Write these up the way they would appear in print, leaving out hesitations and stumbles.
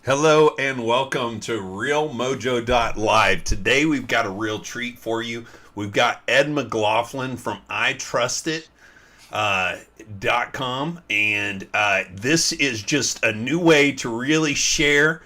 Hello and welcome to RealMojo.LIVE. Today we've got a real treat for you. We've got Ed Maclaughlin from iTrustit.com, and this is just a new way to really share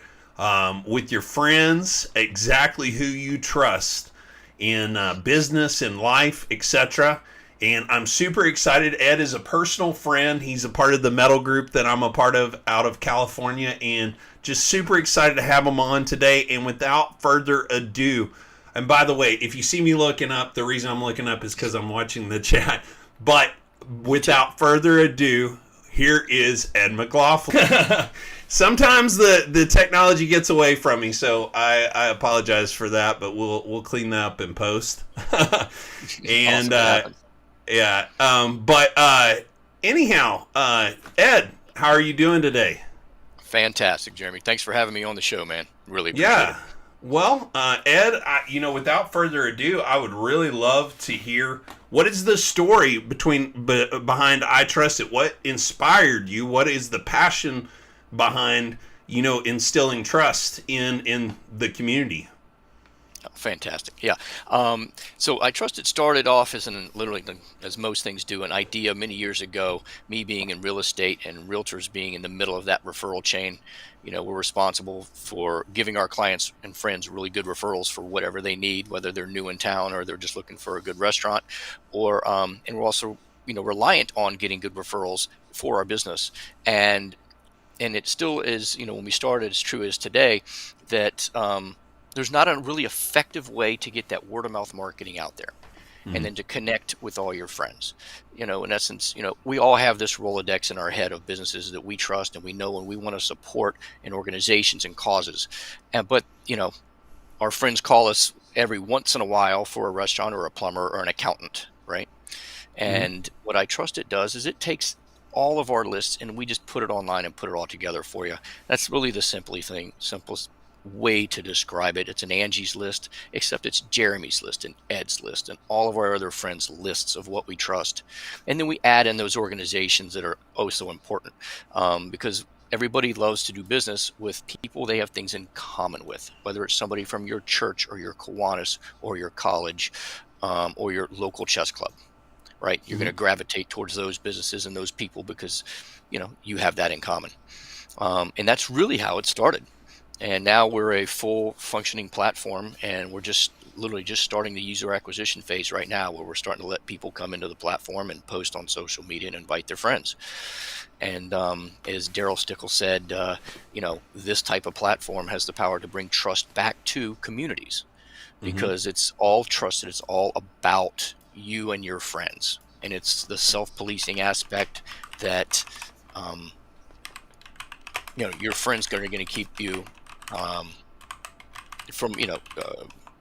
with your friends exactly who you trust in business and life, etc. And I'm super excited. Ed is a personal friend. He's a part of the metal group that I'm a part of out of California, and just super excited to have him on today. And without further ado, and by the way, if you see me looking up, the reason I'm looking up is because I'm watching the chat. But without further ado, here is Ed Maclaughlin. Sometimes the technology gets away from me, so I apologize for that, but we'll clean that up in post. And yeah, anyhow, Ed, how are you doing today? Fantastic, Jeremy. Thanks for having me on the show, man. Really appreciate it. Well, Ed, without further ado, I would really love to hear what is the story behind I Trust It. What inspired you? What is the passion behind instilling trust in the community? Oh, fantastic. Yeah. So I Trust It started off literally, as most things do, an idea many years ago, me being in real estate and realtors being in the middle of that referral chain. We're responsible for giving our clients and friends really good referrals for whatever they need, whether they're new in town or they're just looking for a good restaurant, and we're also, reliant on getting good referrals for our business. And it still is, when we started, as true as today, that, there's not a really effective way to get that word of mouth marketing out there and then to connect with all your friends. In essence, we all have this Rolodex in our head of businesses that we trust and we know and we want to support in organizations and causes. But our friends call us every once in a while for a restaurant or a plumber or an accountant, right? And what I Trust It does is it takes all of our lists and we just put it online and put it all together for you. That's really the simplest way to describe it. It's an Angies list, except it's Jeremy's list and Ed's list and all of our other friends' lists of what we trust. And then we add in those organizations that are oh so important, because everybody loves to do business with people they have things in common with, whether it's somebody from your church or your Kiwanis or your college, or your local chess club, right? You're going to gravitate towards those businesses and those people because you have that in common. And that's really how it started. And now we're a full functioning platform, and we're just literally just starting the user acquisition phase right now, where we're starting to let people come into the platform and post on social media and invite their friends. And as Daryl Stickle said, this type of platform has the power to bring trust back to communities because it's all trusted. It's all about you and your friends. And it's the self-policing aspect that, your friends are going to keep you from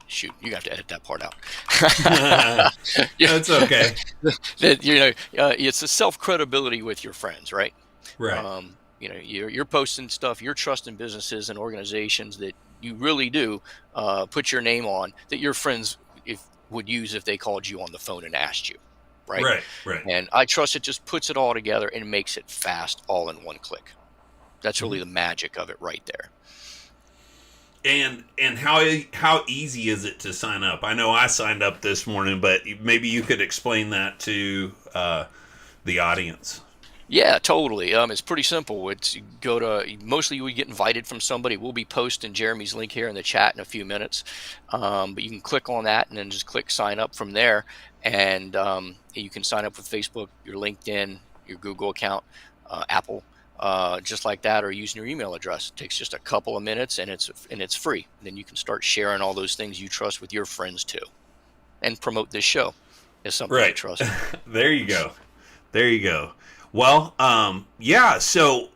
shoot, you have to edit that part out. That's okay. It's a self-credibility with your friends, right? Right. You're posting stuff, you're trusting businesses and organizations that you really do put your name on, that your friends would use if they called you on the phone and asked you, right? Right. And I Trust It just puts it all together and makes it fast, all in one click. That's really the magic of it right there. And how easy is it to sign up? I know I signed up this morning, but maybe you could explain that to the audience. Yeah, totally. It's pretty simple. It's mostly we get invited from somebody. We'll be posting Jeremy's link here in the chat in a few minutes. But you can click on that and then just click sign up from there. And you can sign up with Facebook, your LinkedIn, your Google account, Apple, just like that, or using your email address. It takes just a couple of minutes and it's free. And then you can start sharing all those things you trust with your friends too, and promote this show as something you trust. There you go. Well, yeah. So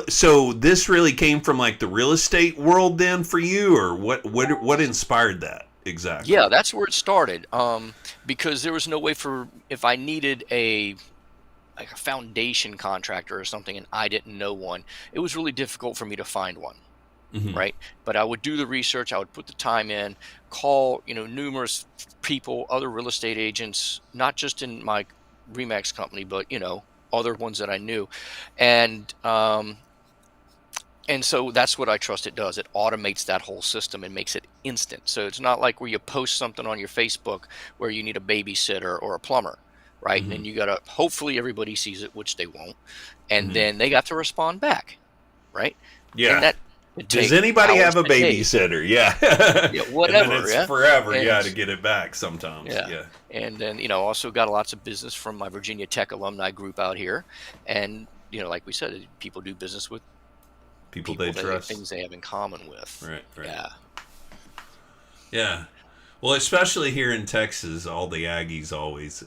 so this really came from like the real estate world then for you, or what inspired that exactly? Yeah, that's where it started. Because there was no way if I needed a foundation contractor or something and I didn't know one, it was really difficult for me to find one. Right? But I would do the research, I would put the time in, call, numerous people, other real estate agents, not just in my Remax company, but, other ones that I knew. And And so that's what I Trust It does. It automates that whole system and makes it instant. So it's not like where you post something on your Facebook where you need a babysitter or a plumber, right? And then Hmm. you got to, hopefully everybody sees it, which they won't. And Hmm. then they got to respond back, right? And Yeah. that could Does take anybody hours have a to days. babysitter? Yeah. Yeah, And then whatever. it's Yeah. forever, And yeah, to get it back sometimes. yeah. Yeah. And then, also got lots of business from my Virginia Tech alumni group out here. And, like we said, people do business with People they people that trust. things they have in common with. Right, right. Yeah, Yeah. Well, especially here in Texas, all the Aggies always.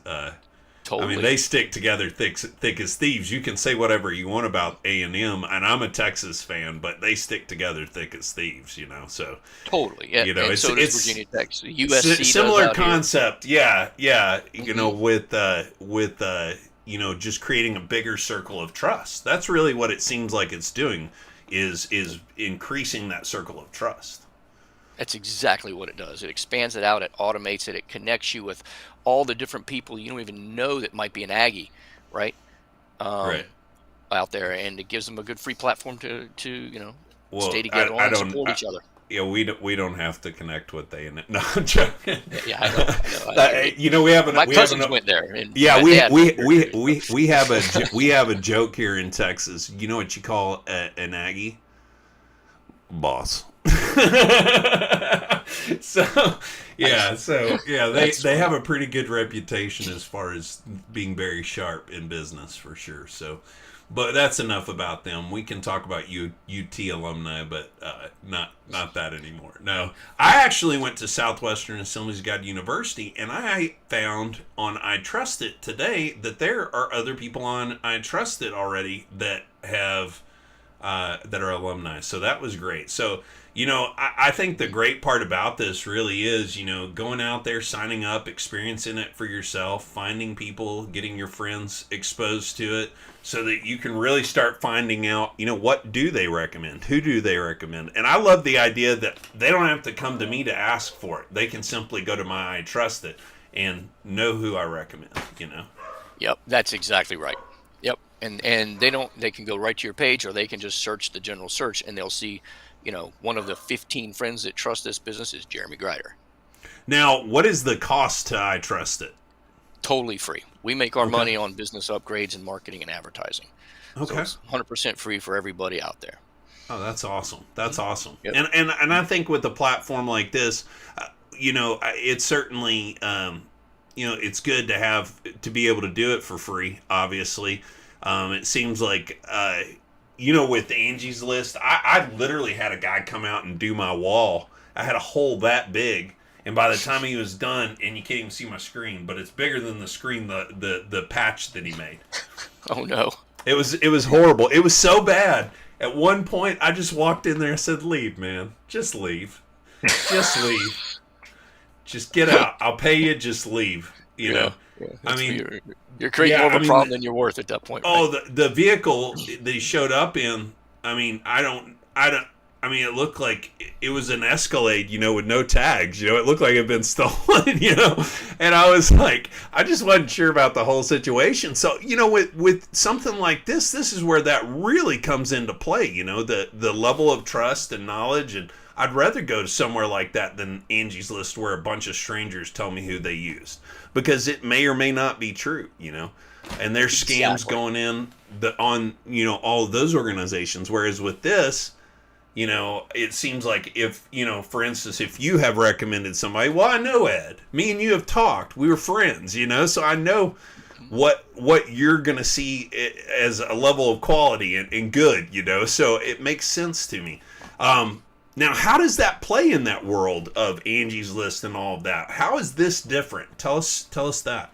I mean, totally. they stick together thick as thieves. You can say whatever you want about A&M, and I'm a Texas fan, but they stick together thick as thieves. So Totally, yeah, and so does it's Virginia Tech. So USC does similar out here. concept. Yeah, yeah. Hmm. With just creating a bigger circle of trust. That's really what it seems like it's doing. Is increasing that circle of trust. That's exactly what it does. It expands it out. It automates it. It connects you with all the different people you don't even know that might be an Aggie, right? Right. Um, Out there, and it gives them a good free platform to Well, stay together on and support each other. yeah, we don't have to connect with they. No, I'm joking. Yeah, yeah, I know. We have My we have cousins went there, and yeah my dad went there too. we have we have a joke here in Texas. You know what you call an Aggie? Boss. so yeah, That's they funny. have a pretty good reputation as far as being very sharp in business for sure. So, but that's enough about them. We can talk about UT alumni, but not that anymore. No, I actually went to Southwestern Assemblies of God University, and I found on I Trust It today that there are other people on I Trust It already that are alumni. So that was great. So, I think the great part about this really is, going out there, signing up, experiencing it for yourself, finding people, getting your friends exposed to it so that you can really start finding out, what do they recommend? Who do they recommend? And I love the idea that they don't have to come to me to ask for it. They can simply go to my I Trust It and know who I recommend. Yep, that's exactly right. Yep, and they can go right to your page, or they can just search the general search, and they'll see, one of the 15 friends that trust this business is Jeremy Grider. Now, what is the cost to I Trust It? Totally free. We make our Okay. money on business upgrades and marketing and advertising, so Okay. it's 100% free for everybody out there. Oh, that's awesome. That's Mhm. awesome. Yep. And I think with a platform like this, it's certainly it's good to have to be able to do it for free. Obviously, it seems like with Angie's List, I literally had a guy come out and do my wall. I had a hole that big. And by the time he was done, and you can't even see my screen, but it's bigger than the screen, the patch that he made. Oh no. It was horrible. It was so bad. At one point, I just walked in there and said, "Leave, man. Just leave. Just leave. Just get out. I'll pay you. Just leave." Yeah. Yeah. I It's, mean, you're creating yeah. more of I a mean, problem than you're worth at that point, right? oh, the vehicle that he showed up in. I mean, I don't. I mean, it looked like it was an Escalade, with no tags. It looked like it had been stolen. And I was like, I just wasn't sure about the whole situation. So, with something like this is where that really comes into play. The level of trust and knowledge, and I'd rather go to somewhere like that than Angie's List, where a bunch of strangers tell me who they used, because it may or may not be true. And there's scams Exactly. going in on all of those organizations. Whereas with this, it seems like if, for instance, if you have recommended somebody, well, I know Ed. Me and you have talked. We were friends, so I know what you're going to see as a level of quality and good, so it makes sense to me. Now, how does that play in that world of Angie's List and all of that? How is this different? Tell us that.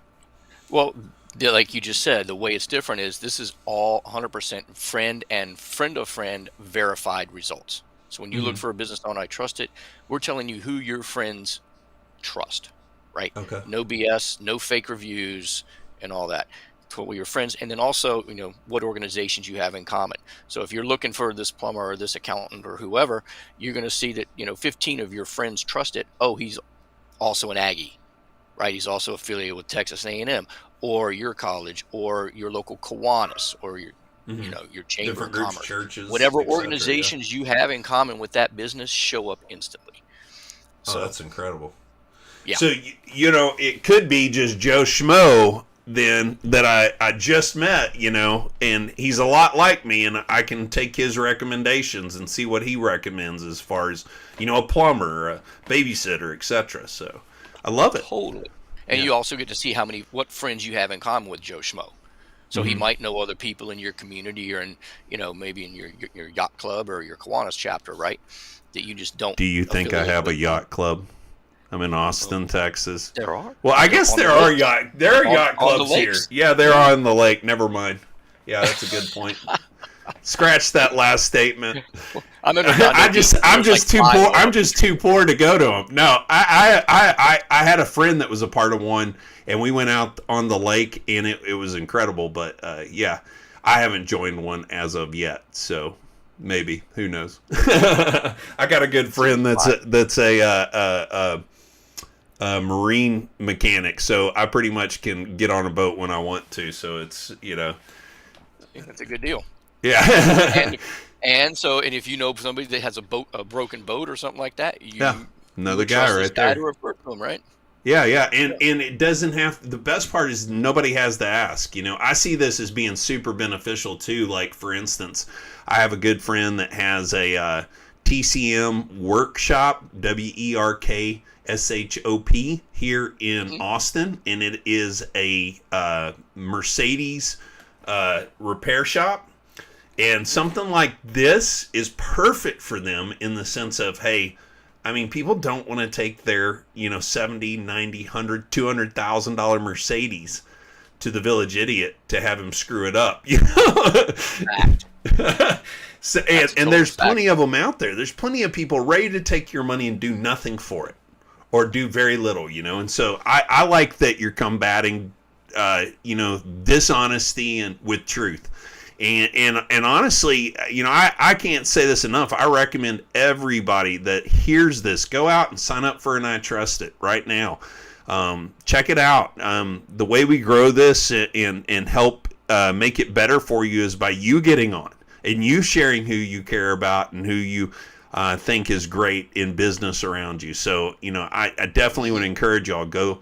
Well, like you just said, the way it's different is this is all 100% friend and friend of friend verified results. So when you look Hmm. for a business on I Trust It, we're telling you who your friends trust, right? Okay. No BS, no fake reviews, and all that. To your friends, and then also, what organizations you have in common. So if you're looking for this plumber or this accountant or whoever, you're going to see that 15 of your friends trust it. Oh, he's also an Aggie, right? He's also affiliated with Texas A&M or your college or your local Kiwanis or your you know, your chamber of Different groups, commerce, churches, whatever etc. Yeah. organizations you have in common with that business show up instantly. Oh, So that's incredible. yeah, So you know, it could be just Joe Schmo then that I just met, you know, and he's a lot like me, and I can take his recommendations and see what he recommends as far as, you know, a plumber, a babysitter, etc. So I love it. totally. And Yeah. you also get to see what friends you have in common with Joe Schmo. So he Hmm. might know other people in your community or in, you know, maybe in your yacht club or your Kiwanis chapter, right? That you just don't Do you think I affiliate have a with. yacht club? I'm in Well, Austin, Texas. there are. Well, I They're guess on the there are lakes. yacht On the clubs here. lakes. Yeah, they're on the lake. Never mind. Yeah, that's a good point. Scratch that last statement. I'm in Redondo Beach. I'm There's like just too 5 poor. of I'm them. just too poor to go to them. No, I had a friend that was a part of one, and we went out on the lake, and it was incredible. But yeah, I haven't joined one as of yet. So maybe, who knows? I got a good friend that's a marine mechanic, so I pretty much can get on a boat when I want to. So it's, you know, That's a good deal. yeah. And if you know somebody that has a broken boat or something like that, Yeah, you another would guy trust this right guy to there. refer to him, right? Yeah, yeah, and it doesn't have. The best part is nobody has to ask. You know, I see this as being super beneficial too. Like for instance, I have a good friend that has a TCM workshop, WERKSHOP, here in Hmm. Austin, and it is a Mercedes repair shop. And something like this is perfect for them in the sense of, hey, I mean, people don't want to take their, you know, 70, 90, 100, $200,000 Mercedes to the village idiot to have him screw it up, you know? Fact. So, That's a and total there's fact. plenty of them out there. There's plenty of people ready to take your money and do nothing for it or do very little, you know? And so I like that you're combating, you know, dishonesty and with truth. And honestly, you know, I can't say this enough. I recommend everybody that hears this go out and sign up for an I Trust It right now. Check it out. The way we grow this and help make it better for you is by you getting on and you sharing who you care about and who you think is great in business around you. So, you know, I definitely would encourage y'all go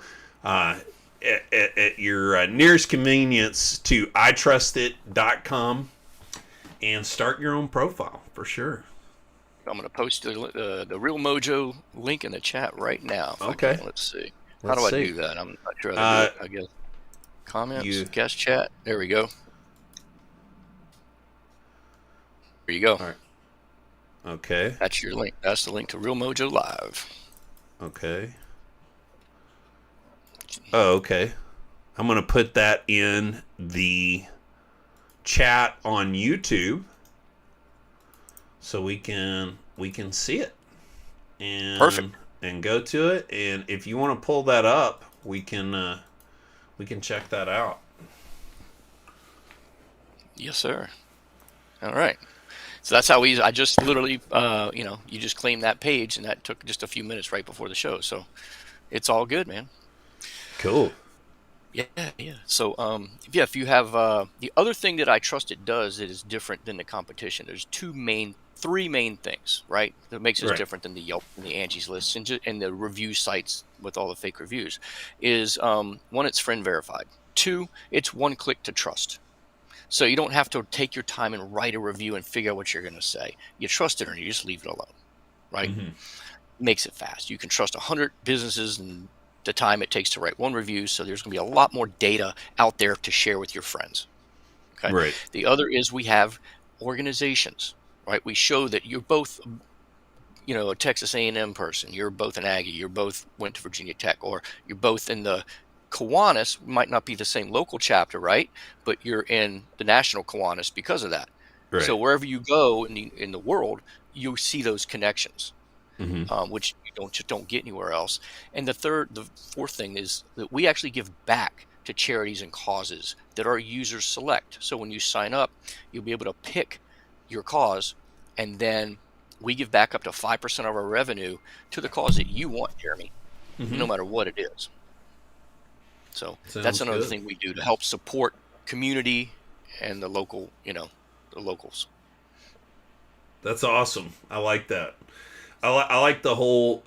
at your nearest convenience to itrustit.com and start your own profile for sure. I'm going to post the Real Mojo link in the chat right now. If Okay. I can. Let's see. How Let's do I see. do that? I'm not sure how to do it. I guess comments, guest chat. There we go. There you go. All right. Okay. That's your link. That's the link to Real Mojo Live. Okay. Oh, okay. I'm going to put that in the chat on YouTube so we can see it. And Perfect. And go to it, and if you want to pull that up, we can check that out. Yes, sir. All right. So that's how easy. I just literally, you know, you just claim that page, and that took just a few minutes right before the show. So it's all good, man. Cool. Yeah, yeah. So, if you have the other thing that I Trust It does that is different than the competition. There's three main things, right? That makes us Right. different than the Yelp and the Angie's List and the review sites with all the fake reviews. Is one, it's friend verified. Two, it's one click to trust. So you don't have to take your time and write a review and figure out what you're going to say. You trust it or you just leave it alone, right? Mm-hmm. Makes it fast. You can trust 100 businesses and the time it takes to write one review. So there's going to be a lot more data out there to share with your friends. Okay. Right. The other is we have organizations, right? We show that you're both, you know, a Texas A&M person. You're both an Aggie. You're both went to Virginia Tech, or you're both in the Kiwanis. Might not be the same local chapter, right? But you're in the national Kiwanis because of that. Right. So wherever you go in the world, you see those connections. Mm-hmm. Which you don't get anywhere else. And the fourth thing is that we actually give back to charities and causes that our users select. So when you sign up, you'll be able to pick your cause, and then we give back up to 5% of our revenue to the cause that you want, Jeremy, Mm-hmm. no matter what it is. So Sounds that's another good. thing we do to help support community and the local, the locals. That's awesome. I like that. I like the whole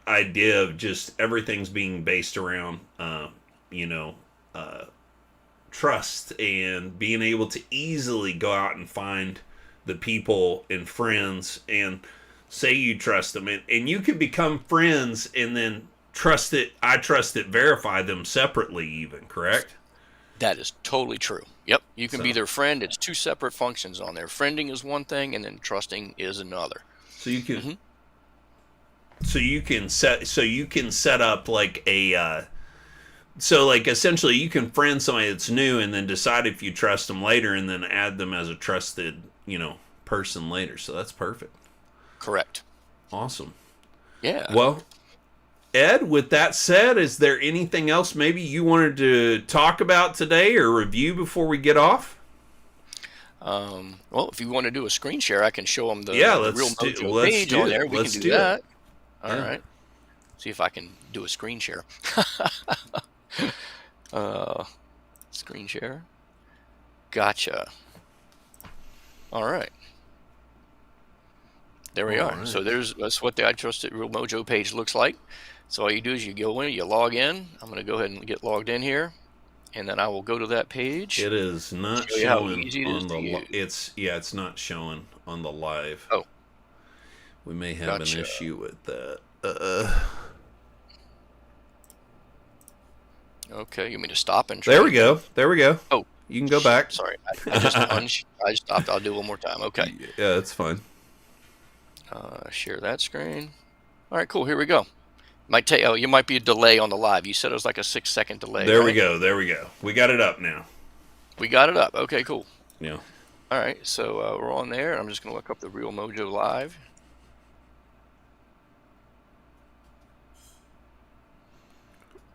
idea of just everything's being based around, you know, uh, trust and being able to easily go out and find the people and friends and say you trust them. And you can become friends and then trust it, verify them separately even, correct? That is totally true. Yep. You can be So, their friend. It's two separate functions on there. Friending is one thing, and then trusting is another. so you can Hmm. so you can set up like a so like essentially you can friend somebody that's new and then decide if you trust them later and then add them as a trusted, person later. So that's perfect. Correct. Awesome. Yeah. Well, Ed, with that said, is there anything else maybe you wanted to talk about today or review before we get off? Well, if you want to do a screen share, I can show them Yeah, the Real Mojo page on there. We can do that. All Yeah. right. See if I can do a screen share. uh, Screen share. Gotcha. All right. There we All are. right. So that's what the I Trusted Real Mojo page looks like. So all you do is you go in, you log in. I'm going to go ahead and get logged in here, and then I will go to that page. It is not Show you how showing easy it is on to the use. it's not showing on the live. Oh, We may have gotcha. an issue with that. Okay, you want me to stop and try? There we go. There we go. Oh, You can go back. sorry. I just I stopped. I'll do one more time. Okay. Yeah, that's fine. Share that screen. All right, cool. Here we go. Might take. Oh, you might be a delay on the live. You said it was like a 6-second delay. There we right? go. There we go. We got it up now. We got it up. Okay, cool. Yeah. All right, so we're on there. I'm just going to look up the Real Mojo Live.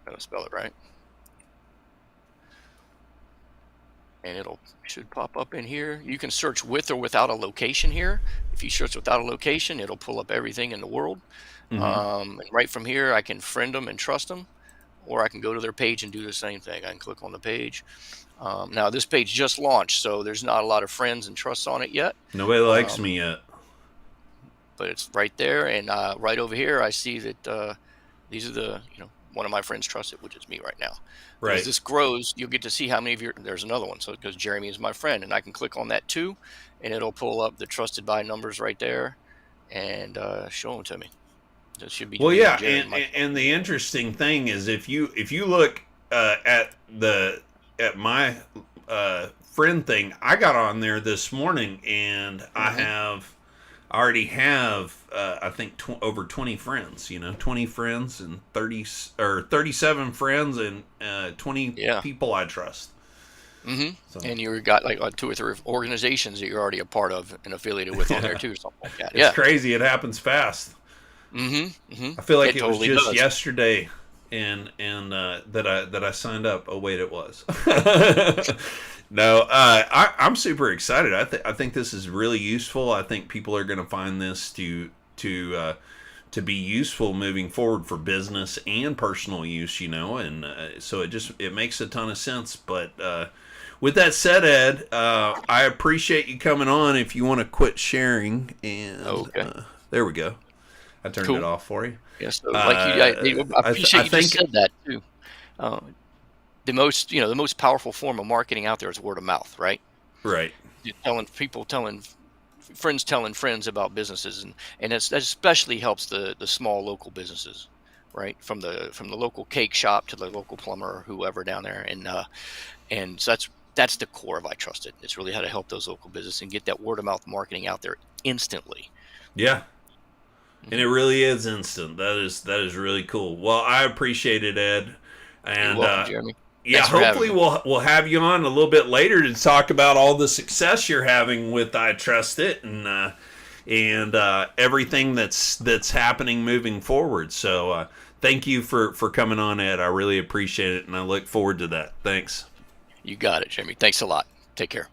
Gotta spell it right. And should pop up in here. You can search with or without a location here. If you search without a location, it'll pull up everything in the world. And right from here, I can friend them and trust them, or I can go to their page and do the same thing. I can click on the page. Now, this page just launched, so there's not a lot of friends and trusts on it yet. Nobody likes me yet. But it's right there, and right over here, I see that these are the, one of my friends trusted, which is me right now. Right. As this grows, you'll get to see how many of your. There's another one, so it goes Jeremy is my friend, and I can click on that too, and it'll pull up the trusted by numbers right there, and show them to me. That should be. Well, yeah, Jeremy, and the interesting thing is if you look at my friend thing, I got on there this morning and I already have I think over 20 friends. 20 friends and 37 friends and 20 people I trust. So. And you got like 2 or 3 organizations that you're already a part of and affiliated with on there too, something like that. It's crazy. It happens fast. I feel like it totally was just yesterday, and that I signed up. Oh wait, it was. No, I'm super excited. I think this is really useful. I think people are going to find this to be useful moving forward for business and personal use. And so it makes a ton of sense. But with that said, Ed, I appreciate you coming on. If you want to quit sharing, and there we go. I turned it off for you. Yes, so I appreciate you just said that too. The most powerful form of marketing out there is word of mouth, right? Right. Telling friends about businesses, and that especially helps the small local businesses, right? From the local cake shop to the local plumber or whoever down there, and so that's the core of I Trust It. It's really how to help those local businesses and get that word of mouth marketing out there instantly. Yeah. And it really is instant. That is really cool. Well, I appreciate it, Ed. And You're welcome, Jeremy. Yeah, hopefully we'll have you on a little bit later to talk about all the success you're having with I Trust It and everything that's happening moving forward. So thank you for coming on, Ed. I really appreciate it, and I look forward to that. Thanks. You got it, Jeremy. Thanks a lot. Take care.